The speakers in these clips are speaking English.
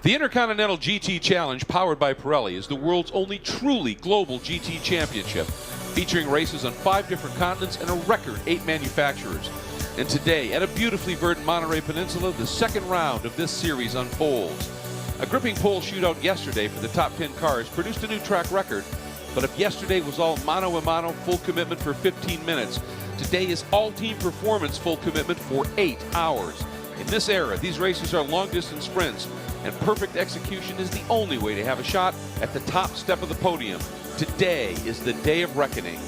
The Intercontinental GT Challenge, powered by Pirelli, is the world's only truly global GT championship, featuring races on 5 different continents and a record 8 manufacturers. And today, at a beautifully verdant Monterey Peninsula, the second round of this series unfolds. A gripping pole shootout yesterday for the top 10 cars produced a new track record. But if yesterday was all mano-a-mano, full commitment for 15 minutes, today is all-team performance full commitment for 8 hours. In this era, these races are long-distance sprints, and perfect execution is the only way to have a shot at the top step of the podium. Today is the day of reckoning.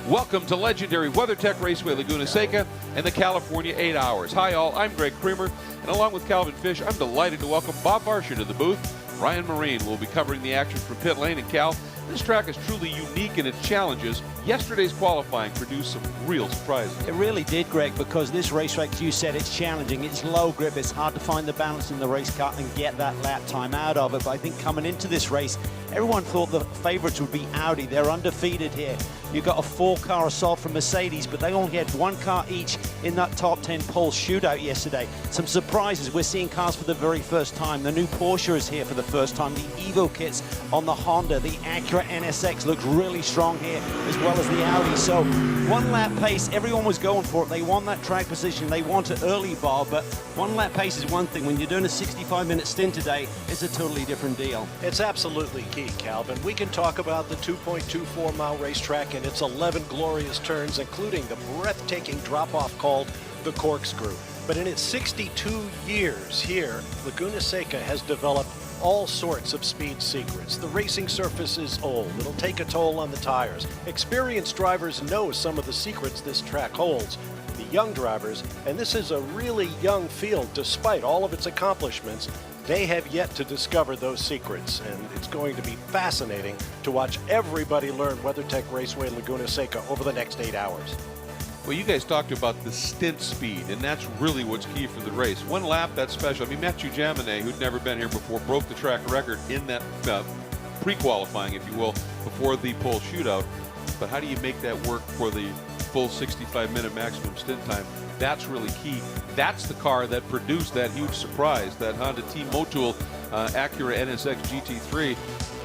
Welcome to legendary WeatherTech Raceway Laguna Seca and the California 8 Hours. Hi all, I'm Greg Creamer, and along with Calvin Fish, I'm delighted to welcome Bob Varsha to the booth. Ryan Marine will be covering the action from pit lane. And Cal, this track is truly unique in its challenges. Yesterday's qualifying produced some real surprises. It really did, Greg, because this racetrack, as you said, it's challenging. It's low grip. It's hard to find the balance in the race car and get that lap time out of it. But I think coming into this race, everyone thought the favorites would be Audi. They're undefeated here. You've got a 4-car assault from Mercedes, but they only had 1 car each in that top 10 pole shootout yesterday. Some surprises. We're seeing cars for the very first time. The new Porsche is here for the first time. The Evo kits on the Honda. The Acura NSX looks really strong here, as well as the Audi. So 1 lap pace, everyone was going for it. They want that track position. They want it early, Bob, but 1 lap pace is one thing. When you're doing a 65-minute stint today, it's a totally different deal. It's absolutely key, Calvin. We can talk about the 2.24-mile racetrack and its 11 glorious turns, including the breathtaking drop-off called the Corkscrew. But in its 62 years here, Laguna Seca has developed all sorts of speed secrets. The racing surface is old. It'll take a toll on the tires. Experienced drivers know some of the secrets this track holds. The young drivers, and this is a really young field despite all of its accomplishments, they have yet to discover those secrets, and it's going to be fascinating to watch everybody learn WeatherTech Raceway Laguna Seca over the next 8 hours. Well, you guys talked about the stint speed, and that's really what's key for the race. 1 lap, that's special. I mean, Mathieu Jaminet, who'd never been here before, broke the track record in that pre-qualifying, if you will, before the pole shootout. But how do you make that work for the full 65-minute maximum stint time? That's really key. That's the car that produced that huge surprise, that Honda Team Motul Acura NSX GT3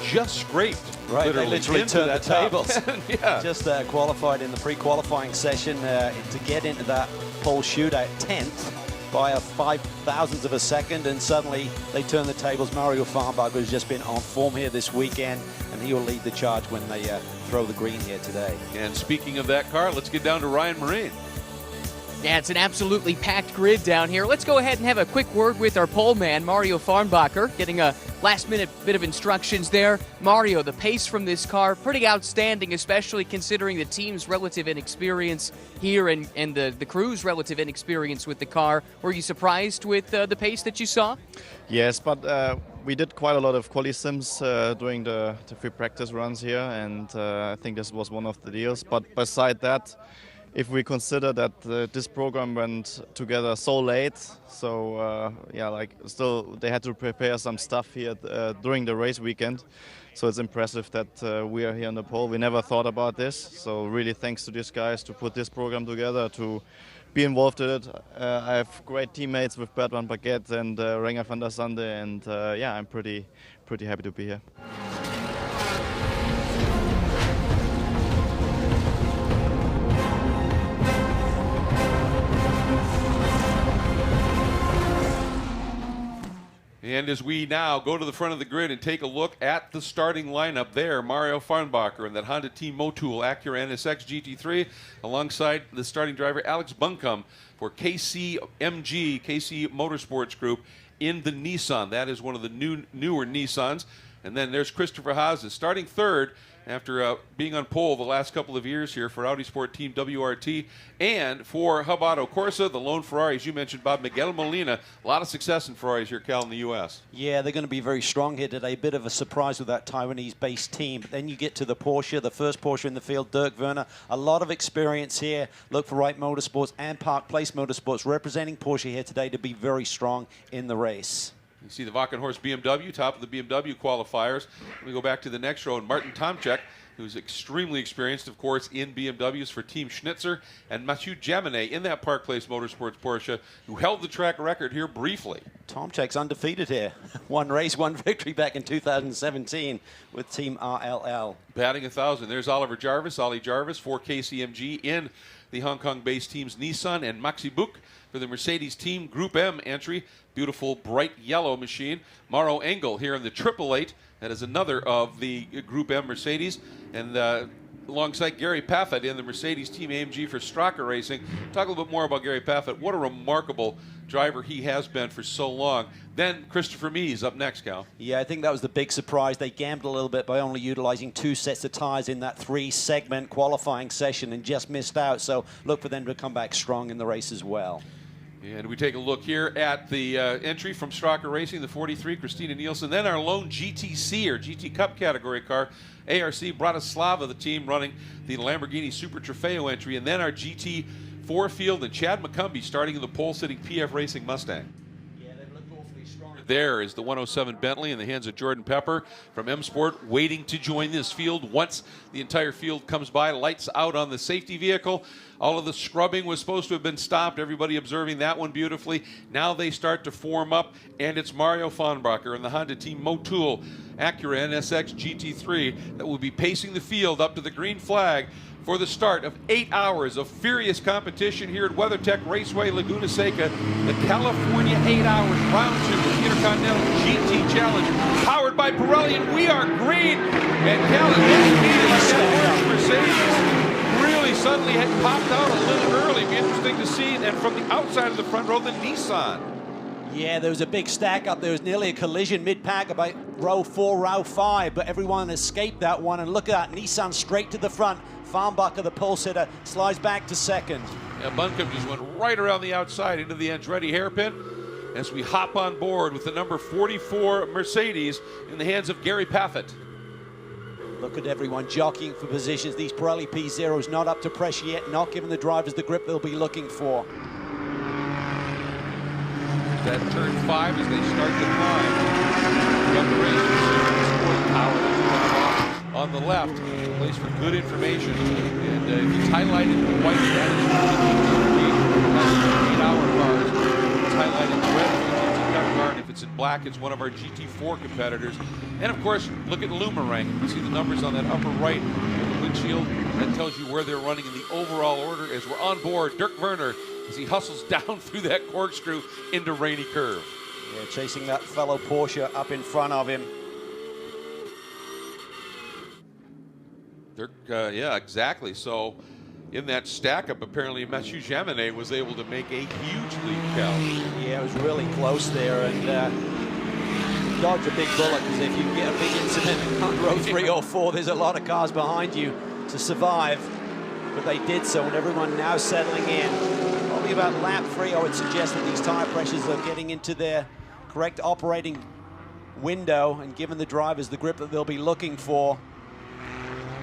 just scraped. Right, they literally turned the tables. Yeah. Just qualified in the pre-qualifying session to get into that pole shootout 10th by a 5,000th of a second, and suddenly they turn the tables. Mario Farnbacher has just been on form here this weekend, and he will lead the charge when they throw the green here today. And speaking of that car, let's get down to Ryan Marine. Yeah, it's an absolutely packed grid down here. Let's go ahead and have a quick word with our pole man, Mario Farnbacher, getting a last-minute bit of instructions there. Mario, the pace from this car, pretty outstanding, especially considering the team's relative inexperience here and the crew's relative inexperience with the car. Were you surprised with the pace that you saw? Yes, but we did quite a lot of quali sims during the free practice runs here, and I think this was one of the deals. But beside that, if we consider that this program went together so late, so yeah, like still they had to prepare some stuff here during the race weekend. So it's impressive that we are here on the pole. We never thought about this, so really thanks to these guys to put this program together, to be involved in it. I have great teammates with Bert van Baguette and Renger van der Sande, and yeah, I'm pretty happy to be here. And as we now go to the front of the grid and take a look at the starting lineup there, Mario Farnbacher and that Honda Team Motul Acura NSX GT3 alongside the starting driver Alex Buncombe for KC Motorsports Group in the Nissan. That is one of the newer Nissans. And then there's Christopher Haase starting third after being on pole the last couple of years here for Audi Sport Team WRT. And for Hub Auto Corsa, the lone Ferrari, as you mentioned, Bob, Miguel Molina. A lot of success in Ferraris here, Cal, in the U.S. Yeah, they're going to be very strong here today. Bit of a surprise with that Taiwanese-based team. But then you get to the Porsche, the first Porsche in the field, Dirk Werner. A lot of experience here. Look for Wright Motorsports and Park Place Motorsports representing Porsche here today to be very strong in the race. You see the Wackenhorst BMW, top of the BMW qualifiers. We go back to the next row, and Martin Tomczyk who's extremely experienced, of course, in BMWs for Team Schnitzer, and Mathieu Jaminet in that Park Place Motorsports Porsche, who held the track record here briefly. Tomczak's undefeated here. One race, one victory back in 2017 with Team RLL. Batting 1,000. There's Oliver Jarvis, Ollie Jarvis for KCMG in the Hong Kong-based teams Nissan and Maxi Book for the Mercedes team Group M entry. Beautiful bright yellow machine. Mauro Engel here in the 888. That is another of the Group M Mercedes. And alongside Gary Paffett in the Mercedes Team AMG for Straka Racing. Talk a little bit more about Gary Paffett. What a remarkable driver he has been for so long. Then Christopher Mies up next, Cal. Yeah, I think that was the big surprise. They gambled a little bit by only utilizing 2 sets of tires in that 3-segment qualifying session and just missed out. So look for them to come back strong in the race as well. And we take a look here at the entry from Straka Racing, the 43, Christina Nielsen. Then our lone GTC, or GT Cup category car, ARC Bratislava, the team running the Lamborghini Super Trofeo entry. And then our GT4 field and Chad McCumbee starting in the pole-sitting PF Racing Mustang. There is the 107 Bentley in the hands of Jordan Pepper from M Sport, waiting to join this field. Once the entire field comes by, lights out on the safety vehicle. All of the scrubbing was supposed to have been stopped. Everybody observing that one beautifully. Now they start to form up, and it's Mario Fahnbacher and the Honda Team Motul Acura NSX GT3 that will be pacing the field up to the green flag for the start of 8 hours of furious competition here at WeatherTech Raceway, Laguna Seca. The California 8 hours, round 2 of the Intercontinental GT Challenge, powered by Pirelli, and we are green. And Cal, that Mercedes really suddenly had popped out a little early. Be interesting to see. And from the outside of the front row, the Nissan. Yeah, there was a big stack up. There was nearly a collision mid-pack about row 4, row 5, but everyone escaped that one. And look at that, Nissan straight to the front. Fahnbacher, the pole sitter, slides back to second. Yeah, Buncombe just went right around the outside into the Andretti hairpin as we hop on board with the number 44 Mercedes in the hands of Gary Paffett. Look at everyone jockeying for positions. These Pirelli P0s not up to pressure yet, not giving the drivers the grip they'll be looking for. That turn 5 as they start to climb. Young Racing Sport Power on the left, a place for good information. And if it's highlighted in white, that is the 8-hour cars. If it's highlighted in red, it's the GT Cup car. And if it's in black, it's one of our GT4 competitors. And of course, look at Luma rank. You see the numbers on that upper right of the windshield. That tells you where they're running in the overall order as we're on board. Dirk Werner as he hustles down through that corkscrew into Rainy Curve. Yeah, chasing that fellow Porsche up in front of him. Dirk, yeah, exactly. So in that stack-up, apparently Mathieu Jaminet was able to make a huge lead, Cal. Yeah, it was really close there, and dodge a big bullet, because if you get a big incident on row 3 or 4, there's a lot of cars behind you to survive. But they did so, and everyone now settling in. Probably about lap 3, I would suggest that these tire pressures are getting into their correct operating window and giving the drivers the grip that they'll be looking for.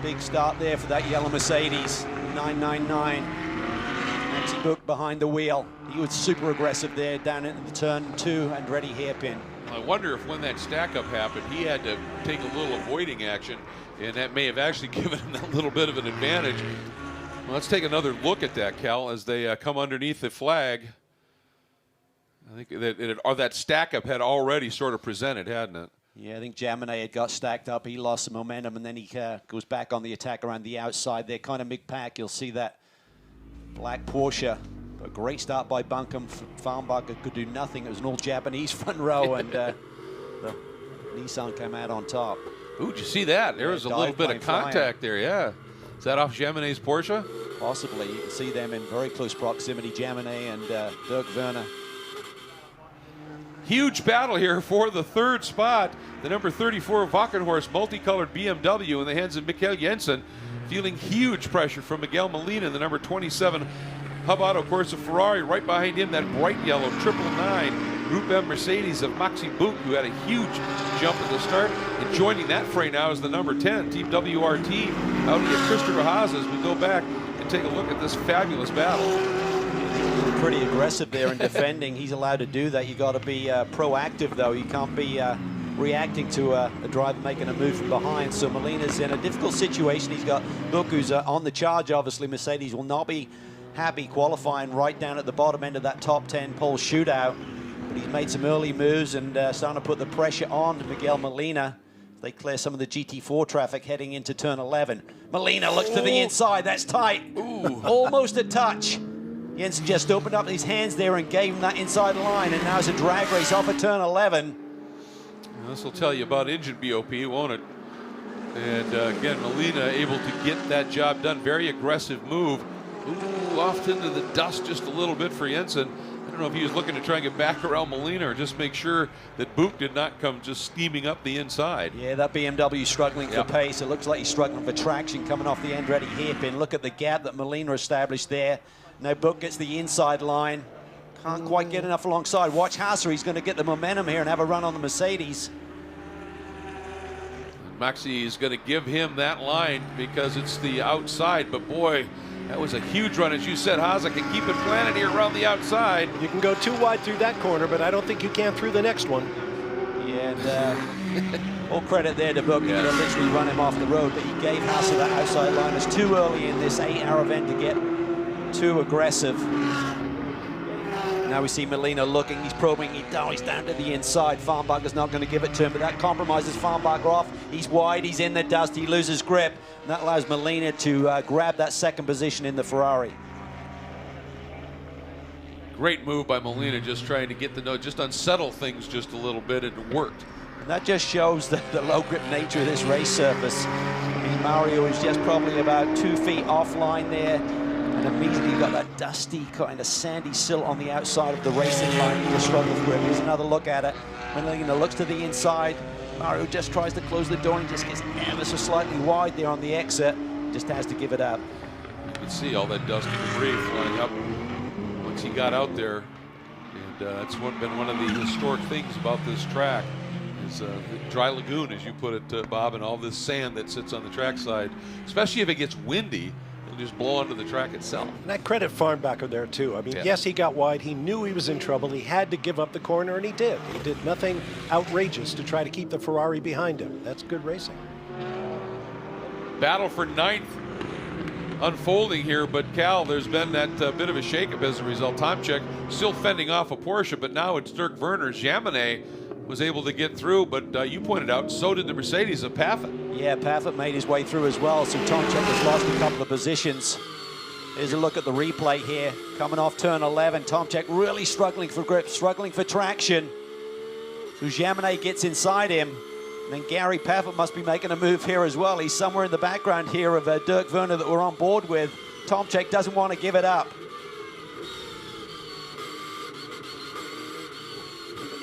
Big start there for that yellow Mercedes, 999. Maxi Book behind the wheel. He was super aggressive there down into the turn 2 and ready hairpin. I wonder if when that stack-up happened, he had to take a little avoiding action, and that may have actually given him that little bit of an advantage. Well, let's take another look at that, Cal, as they come underneath the flag. I think that stack-up had already sort of presented, hadn't it? Yeah, I think Jaminet had got stacked up. He lost some momentum, and then he goes back on the attack around the outside there. Kind of mid-pack. You'll see that black Porsche. A great start by Buncombe. Fahnbacher could do nothing. It was an all-Japanese front row, and the Nissan came out on top. Ooh, did you see that? There was a little bit of contact there, yeah. Is that off Jaminet's Porsche? Possibly. You can see them in very close proximity, Jaminet and Dirk Werner. Huge battle here for the 3rd spot. The number 34 Wackenhorst multicolored BMW in the hands of Mikkel Jensen, feeling huge pressure from Miguel Molina, the number 27 Hub Auto Corsa Ferrari. Right behind him, that bright yellow 999 Group M Mercedes of Maxi Book, who had a huge jump at the start. And joining that fray now is the number 10 Team WRT out at Christopher Haas as we go back and take a look at this fabulous battle. Pretty aggressive there in defending. He's allowed to do that. You got to be proactive, though. You can't be reacting to a driver making a move from behind. So Molina's in a difficult situation. He's got Buch, who's on the charge. Obviously, Mercedes will not be happy qualifying right down at the bottom end of that top 10 pole shootout. But he's made some early moves and starting to put the pressure on Miguel Molina. They clear some of the GT4 traffic heading into turn 11. Molina looks to the inside. That's tight. Ooh. Almost a touch. Jensen just opened up his hands there and gave him that inside line, and now it's a drag race off of turn 11. This will tell you about engine BOP, won't it? And again, Molina able to get that job done. Very aggressive move. Ooh, off into the dust just a little bit for Jensen. I don't know if he was looking to try and get back around Molina or just make sure that Buch did not come just steaming up the inside. Yeah, that BMW struggling for pace. It looks like he's struggling for traction coming off the Andretti hairpin. Look at the gap that Molina established there. Now Buch gets the inside line. Can't quite get enough alongside. Watch Hasser. He's going to get the momentum here and have a run on the Mercedes. Maxi is going to give him that line because it's the outside. But boy, that was a huge run. As you said, Haase can keep it planted here around the outside. You can go too wide through that corner, but I don't think you can through the next one. Yeah, and all credit there to Buch. He could have literally run him off the road, but he gave Hasse that outside line. It's too early in this 8-hour event to get too aggressive. Now we see Molina looking, he's probing, he's down to the inside. Farnbacher's not going to give it to him, but that compromises Farnbacher off. He's wide, he's in the dust, he loses grip, and that allows Molina to grab that second position in the Ferrari. Great move by Molina, just trying to get the note, just unsettle things just a little bit, and it worked. And that just shows the low grip nature of this race surface. I mean, Mario is just probably about 2 feet offline there, and immediately got that dusty, kind of sandy silt on the outside of the racing line. He will struggle through it. Here's another look at it. Molina looks to the inside. Mario just tries to close the door and just gets ever so slightly wide there on the exit. Just has to give it up. You can see all that dust and debris flying up once he got out there. And that's been one of the historic things about this track is the dry lagoon, as you put it, Bob, and all this sand that sits on the trackside, especially if it gets windy. Just blow onto the track itself. And I credit Farnbacher there too. I mean, yes, he got wide. He knew he was in trouble. He had to give up the corner, and he did. He did nothing outrageous to try to keep the Ferrari behind him. That's good racing. Battle for ninth unfolding here, but Cal, there's been that bit of a shakeup as a result. Tomczyk still fending off a Porsche, but now it's Dirk Werner. Jaminet was able to get through, but you pointed out, so did the Mercedes of Paffett. Yeah, Paffett made his way through as well, so Tomczyk has lost a couple of positions. Here's a look at the replay here. Coming off turn 11, Tomczyk really struggling for grip, struggling for traction. So Jaminet gets inside him. And then Gary Paffett must be making a move here as well. He's somewhere in the background here of Dirk Werner that we're on board with. Tomczyk doesn't want to give it up.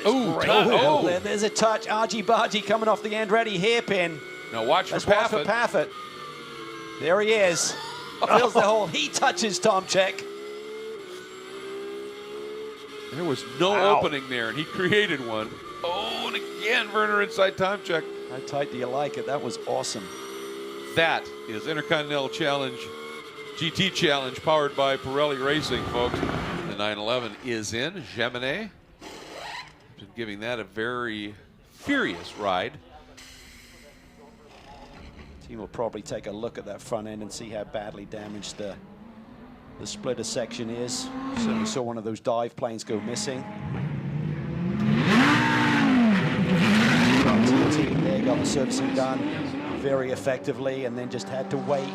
Oh, there's a touch. Argy-bargy coming off the Andretti hairpin. Now watch for Let's Paffett. watch for Paffett. There he is. Fills the hole. He touches Tomczyk. There was no opening there, and he created one. Oh, and again, Werner inside Tomczyk. How tight do you like it? That was awesome. That is Intercontinental Challenge, GT Challenge, powered by Pirelli Racing, folks. The 911 is in. Jaminet been giving that a very furious ride. Team will probably take a look at that front end and see how badly damaged the splitter section is. Certainly saw one of those dive planes go missing. The team there got the servicing done very effectively and then just had to wait.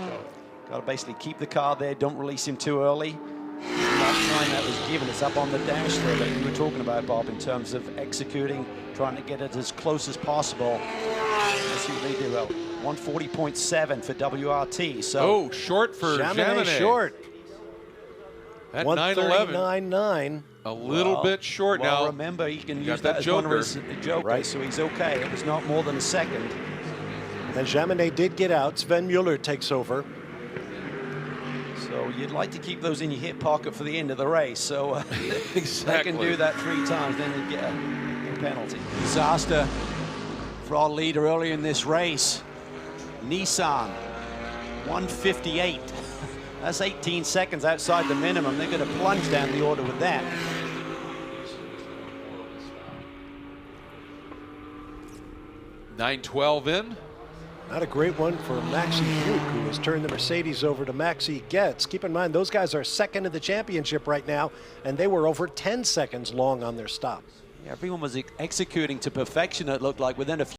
Got to basically keep the car there, don't release him too early. That time that was given, it's up on the dash there that you were talking about, Bob, in terms of executing, trying to get it as close as possible. Let's see what they do. 140.7 for WRT. So short for Jaminet. Short. At 911. 139.9. A little bit short now. Well, remember, he can use that as one of his joker, right? So he's okay. It was not more than a second. And Jaminet did get out. Sven Mueller takes over. So you'd like to keep those in your hip pocket for the end of the race. So exactly. They can do that 3 times, then they get a penalty. Disaster for our leader early in this race. Nissan, 158. That's 18 seconds outside the minimum. They're going to plunge down the order with that. 9:12 in. Not a great one for Maxi Buick, who has turned the Mercedes over to Maxi Getz. Keep in mind, those guys are second in the championship right now, and they were over 10 seconds long on their stop. Yeah, everyone was executing to perfection, it looked like, within a few